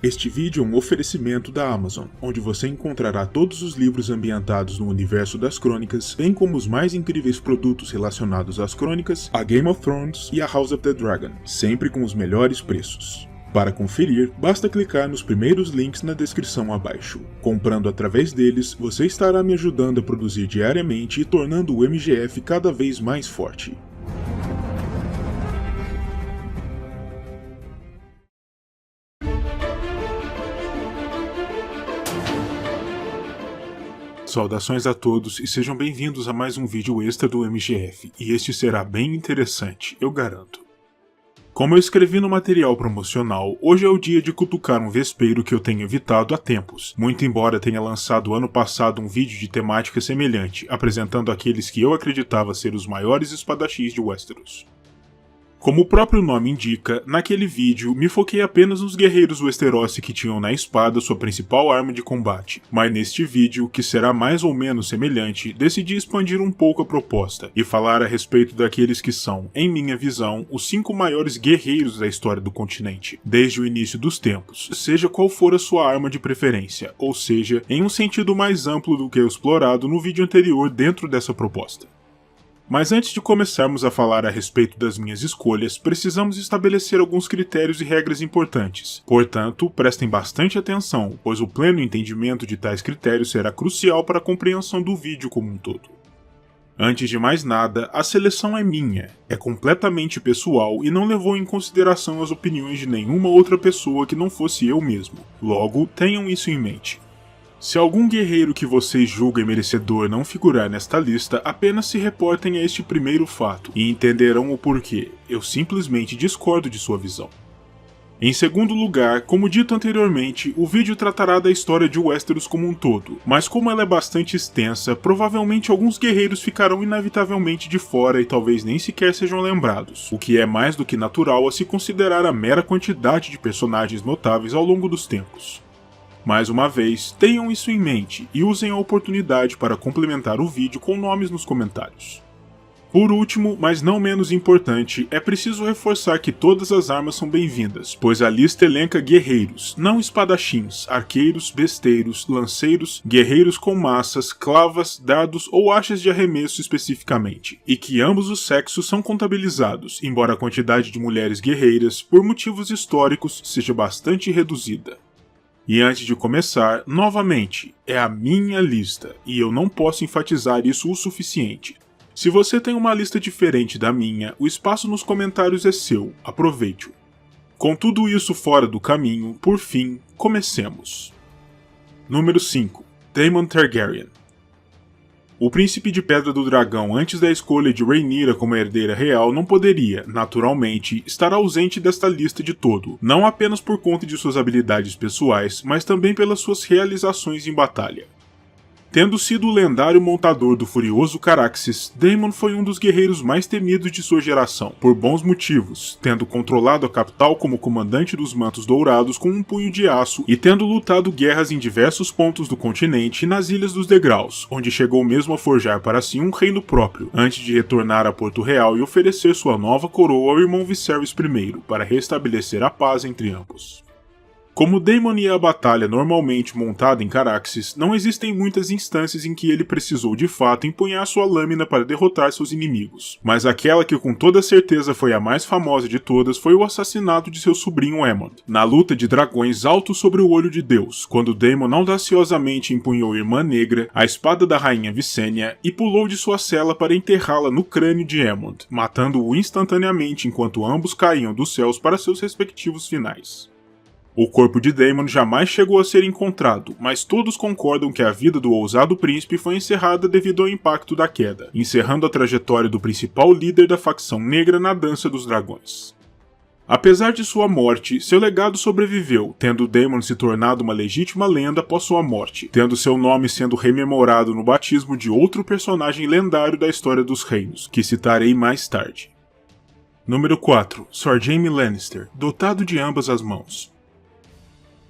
Este vídeo é um oferecimento da Amazon, onde você encontrará todos os livros ambientados no universo das crônicas, bem como os mais incríveis produtos relacionados às crônicas, a Game of Thrones e a House of the Dragon, sempre com os melhores preços. Para conferir, basta clicar nos primeiros links na descrição abaixo. Comprando através deles, você estará me ajudando a produzir diariamente e tornando o MGF cada vez mais forte. Saudações a todos e sejam bem-vindos a mais um vídeo extra do MGF, e este será bem interessante, eu garanto. Como eu escrevi no material promocional, hoje é o dia de cutucar um vespeiro que eu tenho evitado há tempos, muito embora tenha lançado ano passado um vídeo de temática semelhante, apresentando aqueles que eu acreditava ser os maiores espadachins de Westeros. Como o próprio nome indica, naquele vídeo me foquei apenas nos guerreiros Westerosi que tinham na espada sua principal arma de combate, mas neste vídeo, que será mais ou menos semelhante, decidi expandir um pouco a proposta e falar a respeito daqueles que são, em minha visão, os 5 maiores guerreiros da história do continente, desde o início dos tempos, seja qual for a sua arma de preferência, ou seja, em um sentido mais amplo do que o explorado no vídeo anterior dentro dessa proposta. Mas antes de começarmos a falar a respeito das minhas escolhas, precisamos estabelecer alguns critérios e regras importantes. Portanto, prestem bastante atenção, pois o pleno entendimento de tais critérios será crucial para a compreensão do vídeo como um todo. Antes de mais nada, a seleção é minha, é completamente pessoal e não levou em consideração as opiniões de nenhuma outra pessoa que não fosse eu mesmo. Logo, tenham isso em mente. Se algum guerreiro que vocês julguem merecedor não figurar nesta lista, apenas se reportem a este primeiro fato e entenderão o porquê. Eu simplesmente discordo de sua visão. Em segundo lugar, como dito anteriormente, o vídeo tratará da história de Westeros como um todo, mas como ela é bastante extensa, provavelmente alguns guerreiros ficarão inevitavelmente de fora e talvez nem sequer sejam lembrados, o que é mais do que natural a se considerar a mera quantidade de personagens notáveis ao longo dos tempos. Mais uma vez, tenham isso em mente e usem a oportunidade para complementar o vídeo com nomes nos comentários. Por último, mas não menos importante, é preciso reforçar que todas as armas são bem-vindas, pois a lista elenca guerreiros, não espadachins, arqueiros, besteiros, lanceiros, guerreiros com maças, clavas, dardos ou achas de arremesso especificamente, e que ambos os sexos são contabilizados, embora a quantidade de mulheres guerreiras, por motivos históricos, seja bastante reduzida. E antes de começar, novamente, é a minha lista, e eu não posso enfatizar isso o suficiente. Se você tem uma lista diferente da minha, o espaço nos comentários é seu, aproveite-o. Com tudo isso fora do caminho, por fim, comecemos. Número 5. Daemon Targaryen. O príncipe de Pedra do Dragão, antes da escolha de Rhaenyra como herdeira real, não poderia, naturalmente, estar ausente desta lista de todo, não apenas por conta de suas habilidades pessoais, mas também pelas suas realizações em batalha. Tendo sido o lendário montador do furioso Caraxes, Daemon foi um dos guerreiros mais temidos de sua geração, por bons motivos, tendo controlado a capital como comandante dos Mantos Dourados com um punho de aço e tendo lutado guerras em diversos pontos do continente e nas Ilhas dos Degraus, onde chegou mesmo a forjar para si um reino próprio, antes de retornar a Porto Real e oferecer sua nova coroa ao irmão Viserys I, para restabelecer a paz entre ambos. Como Daemon ia à batalha normalmente montado em Caraxes, não existem muitas instâncias em que ele precisou de fato empunhar sua lâmina para derrotar seus inimigos, mas aquela que com toda certeza foi a mais famosa de todas foi o assassinato de seu sobrinho Aemond, na luta de dragões alto sobre o Olho de Deus, quando Daemon audaciosamente empunhou Irmã Negra, a espada da rainha Visenya, e pulou de sua cela para enterrá-la no crânio de Aemond, matando-o instantaneamente enquanto ambos caíam dos céus para seus respectivos finais. O corpo de Daemon jamais chegou a ser encontrado, mas todos concordam que a vida do ousado príncipe foi encerrada devido ao impacto da queda, encerrando a trajetória do principal líder da facção negra na Dança dos Dragões. Apesar de sua morte, seu legado sobreviveu, tendo Daemon se tornado uma legítima lenda após sua morte, tendo seu nome sendo rememorado no batismo de outro personagem lendário da história dos reinos, que citarei mais tarde. Número 4. Sir Jaime Lannister, dotado de ambas as mãos.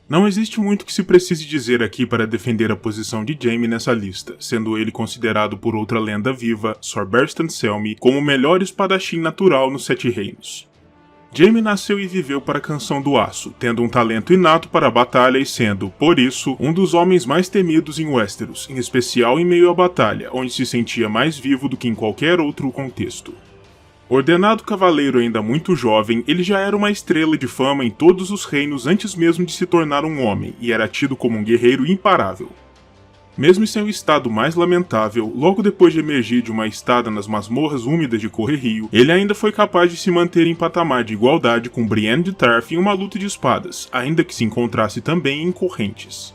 Não existe muito que se precise dizer aqui para defender a posição de Jaime nessa lista, sendo ele considerado por outra lenda viva, Sir Barristan Selmy, como o melhor espadachim natural nos Sete Reinos. Jaime nasceu e viveu para a Canção do Aço, tendo um talento inato para a batalha e sendo, por isso, um dos homens mais temidos em Westeros, em especial em meio à batalha, onde se sentia mais vivo do que em qualquer outro contexto. Ordenado cavaleiro ainda muito jovem, ele já era uma estrela de fama em todos os reinos antes mesmo de se tornar um homem, e era tido como um guerreiro imparável. Mesmo em seu estado mais lamentável, logo depois de emergir de uma estada nas masmorras úmidas de Correrio, ele ainda foi capaz de se manter em patamar de igualdade com Brienne de Tarth em uma luta de espadas, ainda que se encontrasse também em correntes.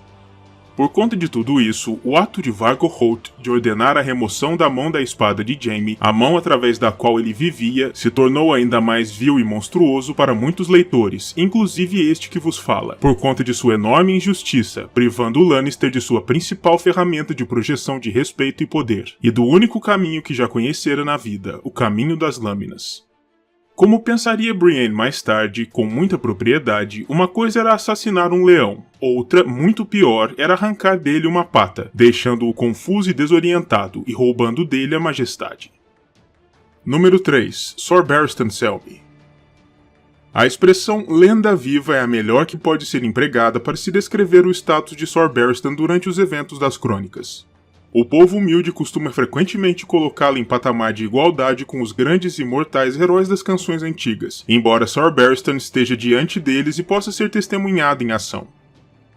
Por conta de tudo isso, o ato de Vargo Hoat de ordenar a remoção da mão da espada de Jaime, a mão através da qual ele vivia, se tornou ainda mais vil e monstruoso para muitos leitores, inclusive este que vos fala, por conta de sua enorme injustiça, privando o Lannister de sua principal ferramenta de projeção de respeito e poder, e do único caminho que já conhecera na vida, o caminho das lâminas. Como pensaria Brienne mais tarde, com muita propriedade, uma coisa era assassinar um leão, outra, muito pior, era arrancar dele uma pata, deixando-o confuso e desorientado e roubando dele a majestade. Número 3. Sor Barristan Selmy. A expressão lenda viva é a melhor que pode ser empregada para se descrever o status de Sor Barristan durante os eventos das crônicas. O povo humilde costuma frequentemente colocá-la em patamar de igualdade com os grandes e mortais heróis das canções antigas, embora Sor Barristan esteja diante deles e possa ser testemunhada em ação.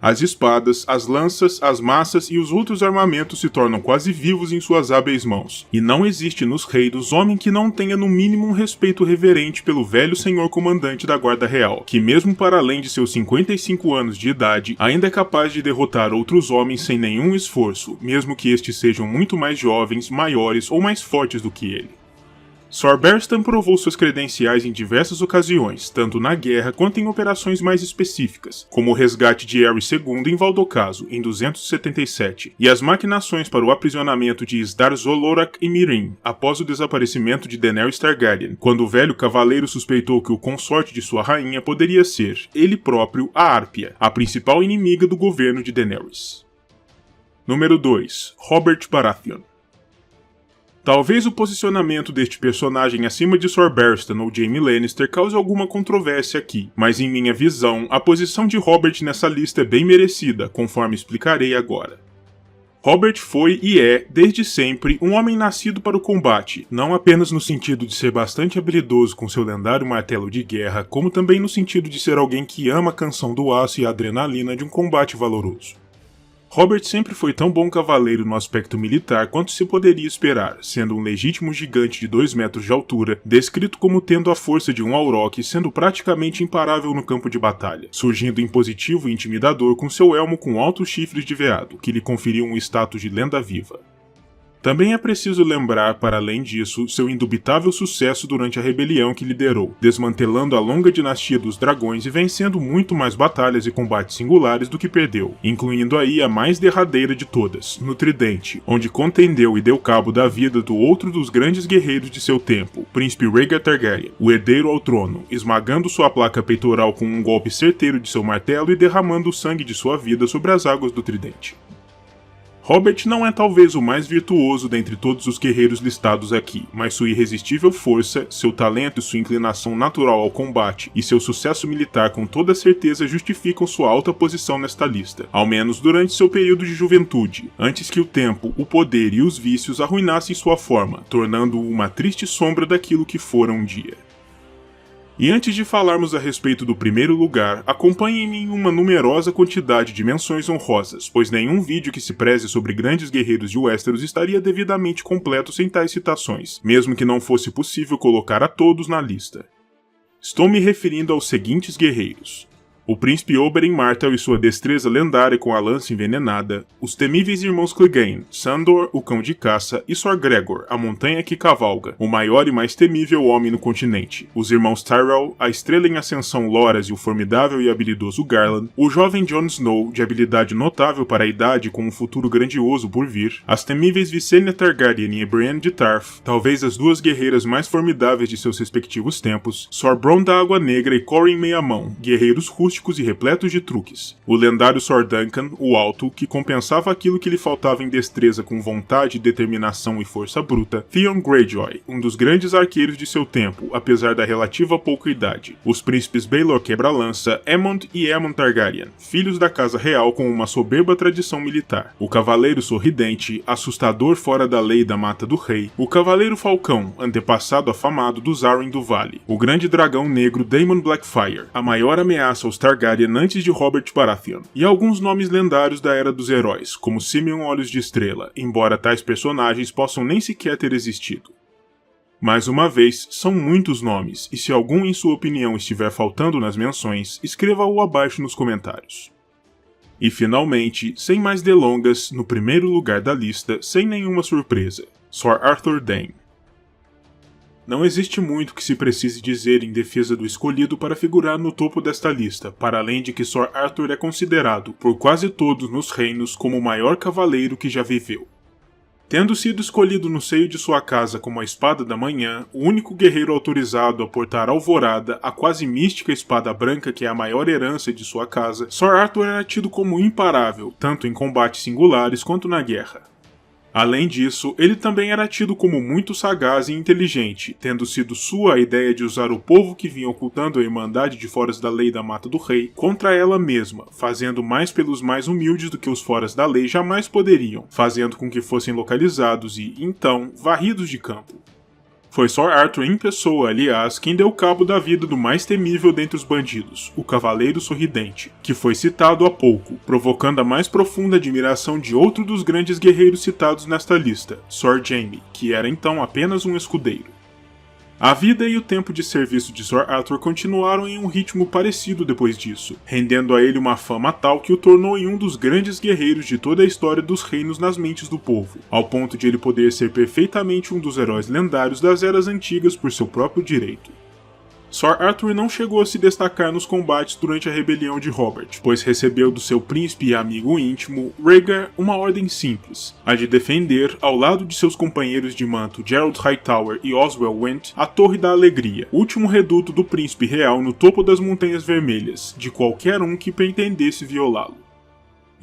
As espadas, as lanças, as massas e os outros armamentos se tornam quase vivos em suas hábeis mãos, e não existe nos reinos homem que não tenha no mínimo um respeito reverente pelo velho senhor comandante da Guarda Real, que mesmo para além de seus 55 anos de idade, ainda é capaz de derrotar outros homens sem nenhum esforço, mesmo que estes sejam muito mais jovens, maiores ou mais fortes do que ele. Sor Barristan provou suas credenciais em diversas ocasiões, tanto na guerra quanto em operações mais específicas, como o resgate de Aerys II em Valdocaso, em 277, e as maquinações para o aprisionamento de Isdar Zolorak e Meereen, após o desaparecimento de Daenerys Targaryen, quando o velho cavaleiro suspeitou que o consorte de sua rainha poderia ser, ele próprio, a Árpia, a principal inimiga do governo de Daenerys. Número 2. Robert Baratheon. Talvez o posicionamento deste personagem acima de Sor Barristan ou Jaime Lannister cause alguma controvérsia aqui, mas em minha visão, a posição de Robert nessa lista é bem merecida, conforme explicarei agora. Robert foi e é, desde sempre, um homem nascido para o combate, não apenas no sentido de ser bastante habilidoso com seu lendário martelo de guerra, como também no sentido de ser alguém que ama a canção do aço e a adrenalina de um combate valoroso. Robert sempre foi tão bom cavaleiro no aspecto militar quanto se poderia esperar, sendo um legítimo gigante de 2 metros de altura, descrito como tendo a força de um auroch, sendo praticamente imparável no campo de batalha, surgindo impositivo e intimidador com seu elmo com altos chifres de veado, que lhe conferiam um status de lenda viva. Também é preciso lembrar, para além disso, seu indubitável sucesso durante a rebelião que liderou, desmantelando a longa dinastia dos dragões e vencendo muito mais batalhas e combates singulares do que perdeu, incluindo aí a mais derradeira de todas, no Tridente, onde contendeu e deu cabo da vida do outro dos grandes guerreiros de seu tempo, o príncipe Rhaegar Targaryen, o herdeiro ao trono, esmagando sua placa peitoral com um golpe certeiro de seu martelo e derramando o sangue de sua vida sobre as águas do Tridente. Robert não é talvez o mais virtuoso dentre todos os guerreiros listados aqui, mas sua irresistível força, seu talento e sua inclinação natural ao combate e seu sucesso militar com toda certeza justificam sua alta posição nesta lista, ao menos durante seu período de juventude, antes que o tempo, o poder e os vícios arruinassem sua forma, tornando-o uma triste sombra daquilo que fora um dia. E antes de falarmos a respeito do primeiro lugar, acompanhem-me em uma numerosa quantidade de menções honrosas, pois nenhum vídeo que se preze sobre grandes guerreiros de Westeros estaria devidamente completo sem tais citações, mesmo que não fosse possível colocar a todos na lista. Estou me referindo aos seguintes guerreiros: o príncipe Oberyn Martell e sua destreza lendária com a lança envenenada, os temíveis irmãos Clegane, Sandor, o cão de caça, e Sor Gregor, a montanha que cavalga, o maior e mais temível homem no continente, os irmãos Tyrell, a estrela em ascensão Loras e o formidável e habilidoso Garland, o jovem Jon Snow, de habilidade notável para a idade com um futuro grandioso por vir, as temíveis Visenya Targaryen e Brienne de Tarth, talvez as duas guerreiras mais formidáveis de seus respectivos tempos, Sor Bronn da Água Negra e Corryn Meia-Mão, guerreiros rústicos rústicos e repletos de truques. O lendário Sor Duncan, o Alto, que compensava aquilo que lhe faltava em destreza com vontade, determinação e força bruta. Theon Greyjoy, um dos grandes arqueiros de seu tempo, apesar da relativa pouca idade. Os príncipes Baelor Quebra-Lança, Aemond e Aemon Targaryen, filhos da casa real com uma soberba tradição militar. O Cavaleiro Sorridente, assustador fora da lei da Mata do Rei. O Cavaleiro Falcão, antepassado afamado dos Arryn do Vale. O grande dragão negro Daemon Blackfyre, a maior ameaça aos Targaryen antes de Robert Baratheon. E alguns nomes lendários da Era dos Heróis, como Simeon Olhos de Estrela, embora tais personagens possam nem sequer ter existido. Mais uma vez, são muitos nomes, e se algum em sua opinião estiver faltando nas menções, escreva-o abaixo nos comentários. E finalmente, sem mais delongas, no primeiro lugar da lista, sem nenhuma surpresa, Sir Arthur Dayne. Não existe muito que se precise dizer em defesa do escolhido para figurar no topo desta lista, para além de que Sir Arthur é considerado, por quase todos nos reinos, como o maior cavaleiro que já viveu. Tendo sido escolhido no seio de sua casa como a Espada da Manhã, o único guerreiro autorizado a portar Alvorada, a quase mística Espada Branca que é a maior herança de sua casa, Sir Arthur era tido como imparável, tanto em combates singulares quanto na guerra. Além disso, ele também era tido como muito sagaz e inteligente, tendo sido sua a ideia de usar o povo que vinha ocultando a Irmandade de Foras da Lei da Mata do Rei contra ela mesma, fazendo mais pelos mais humildes do que os Foras da Lei jamais poderiam, fazendo com que fossem localizados e, então, varridos de campo. Foi Sir Arthur em pessoa, aliás, quem deu cabo da vida do mais temível dentre os bandidos, o Cavaleiro Sorridente, que foi citado há pouco, provocando a mais profunda admiração de outro dos grandes guerreiros citados nesta lista, Sir Jaime, que era então apenas um escudeiro. A vida e o tempo de serviço de Sir Arthur continuaram em um ritmo parecido depois disso, rendendo a ele uma fama tal que o tornou em um dos grandes guerreiros de toda a história dos reinos nas mentes do povo, ao ponto de ele poder ser perfeitamente um dos heróis lendários das eras antigas por seu próprio direito. Sir Arthur não chegou a se destacar nos combates durante a rebelião de Robert, pois recebeu do seu príncipe e amigo íntimo, Rhaegar, uma ordem simples, a de defender, ao lado de seus companheiros de manto Gerald Hightower e Oswell Whent, a Torre da Alegria, último reduto do príncipe real no topo das Montanhas Vermelhas, de qualquer um que pretendesse violá-lo.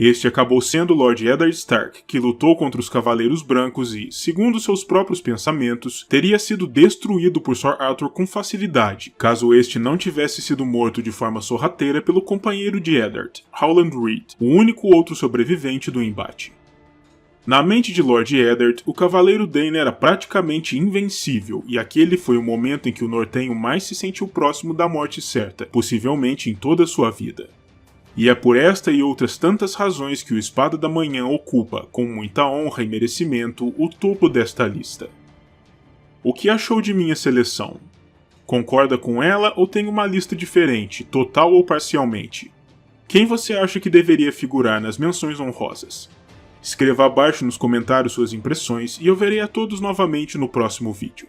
Este acabou sendo Lord Eddard Stark, que lutou contra os Cavaleiros Brancos e, segundo seus próprios pensamentos, teria sido destruído por Sir Arthur com facilidade, caso este não tivesse sido morto de forma sorrateira pelo companheiro de Eddard, Howland Reed, o único outro sobrevivente do embate. Na mente de Lord Eddard, o Cavaleiro Dayne era praticamente invencível, e aquele foi o momento em que o Nortenho mais se sentiu próximo da morte certa, possivelmente em toda a sua vida. E é por esta e outras tantas razões que o Espada da Manhã ocupa, com muita honra e merecimento, o topo desta lista. O que achou de minha seleção? Concorda com ela ou tem uma lista diferente, total ou parcialmente? Quem você acha que deveria figurar nas menções honrosas? Escreva abaixo nos comentários suas impressões e eu verei a todos novamente no próximo vídeo.